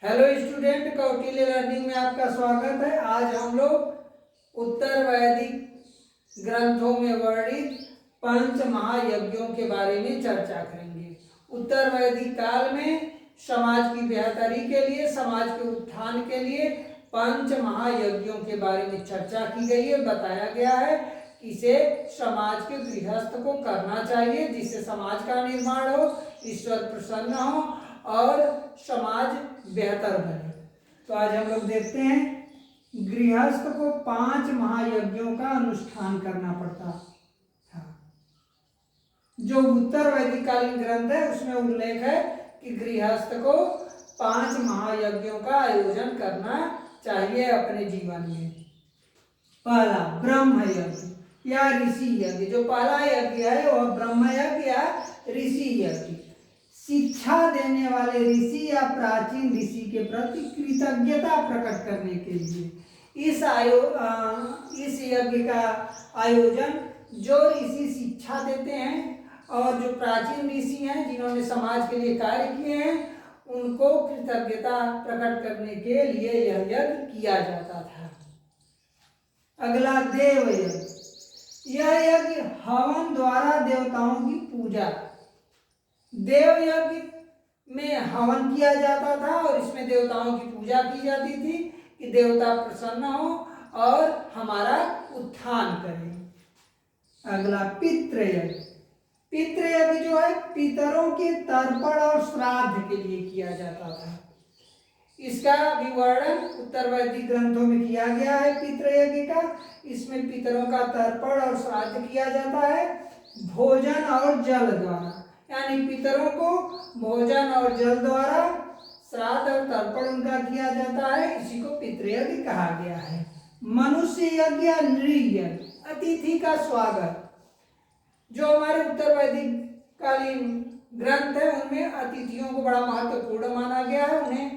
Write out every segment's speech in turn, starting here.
Hello student, Kautilya learning में आपका स्वागत है। आज हम लोग उत्तर वैदिक ग्रंथों में वर्णित पंच महायज्ञों के बारे में चर्चा करेंगे। उत्तर वैदिक काल में समाज की बेहतरी के लिए, समाज के उत्थान के लिए पंच महायज्ञों के बारे में चर्चा की गई है। बताया गया है कि इसे समाज के गृहस्थ को करना चाहिए, जिससे समाज का निर्माण हो, ईश्वर प्रसन्न हो और समाज बेहतर बने। तो आज हम लोग देखते हैं, गृहस्थ को 5 महायज्ञों का अनुष्ठान करना पड़ता था। जो उत्तर वैदिक कालीन ग्रंथ है उसमें उल्लेख है कि गृहस्थ को 5 महायज्ञों का आयोजन करना चाहिए अपने जीवन में। पहला ब्रह्म यज्ञ या ऋषि यज्ञ। जो पहला यज्ञ है वह ब्रह्म यज्ञ या ऋषि यज्ञ। शिक्षा देने वाले ऋषि या प्राचीन ऋषि के प्रति कृतज्ञता प्रकट करने के लिए इस यज्ञ का आयोजन जो ऋषि शिक्षा देते हैं और जो प्राचीन ऋषि हैं जिन्होंने समाज के लिए कार्य किए हैं, उनको कृतज्ञता प्रकट करने के लिए यह यज्ञ किया जाता था। अगला देव यज्ञ। यह यज्ञ हवन द्वारा देवताओं की पूजा। देव यज्ञ में हवन किया जाता था और इसमें देवताओं की पूजा की जाती थी कि देवता प्रसन्न हो और हमारा उत्थान करें। अगला पितृयज्ञ। पितृयज्ञ जो है पितरों के तर्पण और श्राद्ध के लिए किया जाता था। इसका विवरण उत्तर वैदिक ग्रंथों में किया गया है। पितृयज्ञ का, इसमें पितरों का तर्पण और श्राद्ध किया जाता है भोजन और जल द्वारा। यानी पितरों को भोजन और जल द्वारा श्राद्ध और तर्पण उनका किया जाता है। इसी को पितृयज्ञ कहा गया है। मनुष्य यज्ञ या नृयज्ञ, अतिथि का स्वागत। जो हमारे उत्तर वैदिक कालीन ग्रंथ है उनमें अतिथियों को बड़ा महत्वपूर्ण माना गया है। उन्हें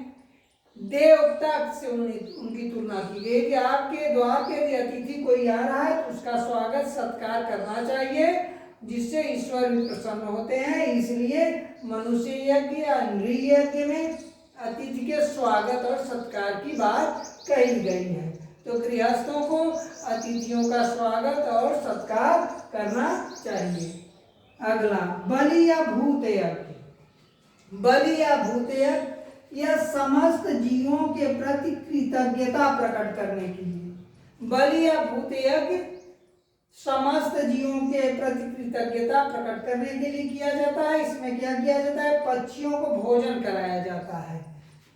देवता से उनकी तुलना की गई कि आपके द्वार पे यदि अतिथि कोई आ रहा है तो उसका स्वागत सत्कार करना चाहिए, जिससे ईश्वर भी प्रसन्न होते हैं। इसलिए मनुष्य यज्ञ या नृयज्ञ में अतिथि के स्वागत और सत्कार की बात कही गई है। तो गृहस्थों को अतिथियों का स्वागत और सत्कार करना चाहिए। अगला बलि या भूत यज्ञ। बलि या भूत यज्ञ यह समस्त जीवों के प्रति कृतज्ञता प्रकट करने के लिए। बलि या भूत यज्ञ समस्त जीवों के प्रति कृतज्ञता प्रकट करने के लिए किया जाता है। इसमें क्या किया जाता है? पक्षियों को भोजन कराया जाता है,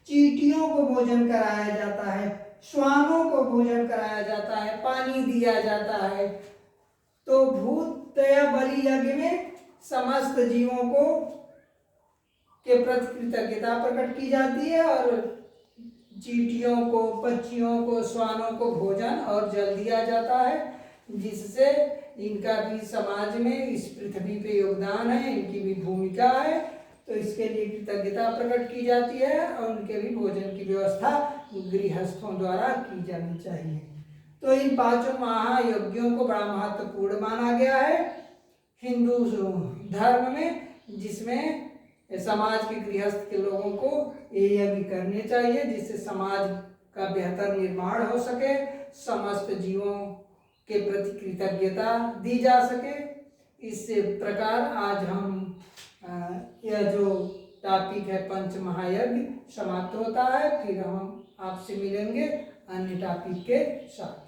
चींटियों को भोजन कराया जाता है, श्वानों को भोजन कराया जाता है, पानी दिया जाता है। तो भूत या बलि यज्ञ में समस्त जीवों को के प्रति कृतज्ञता प्रकट की जाती है और चींटियों को, पक्षियों को, श्वानों को भोजन और जल दिया जाता है, जिससे इनका भी समाज में, इस पृथ्वी पे योगदान है, इनकी भी भूमिका है। तो इसके लिए कृतज्ञता प्रकट की जाती है और उनके भी भोजन की व्यवस्था गृहस्थों द्वारा की जानी चाहिए। तो इन 5 महायज्ञों को बड़ा महत्वपूर्ण माना गया है हिंदू धर्म में, जिसमें समाज के गृहस्थ के लोगों को ये यज्ञ करने चाहिए, जिससे समाज का बेहतर निर्माण हो सके, समस्त जीवों के प्रति कृतज्ञता दी जा सके। इस प्रकार आज हम यह जो टॉपिक है पंच महायज्ञ समाप्त होता है। फिर हम आपसे मिलेंगे अन्य टॉपिक के साथ।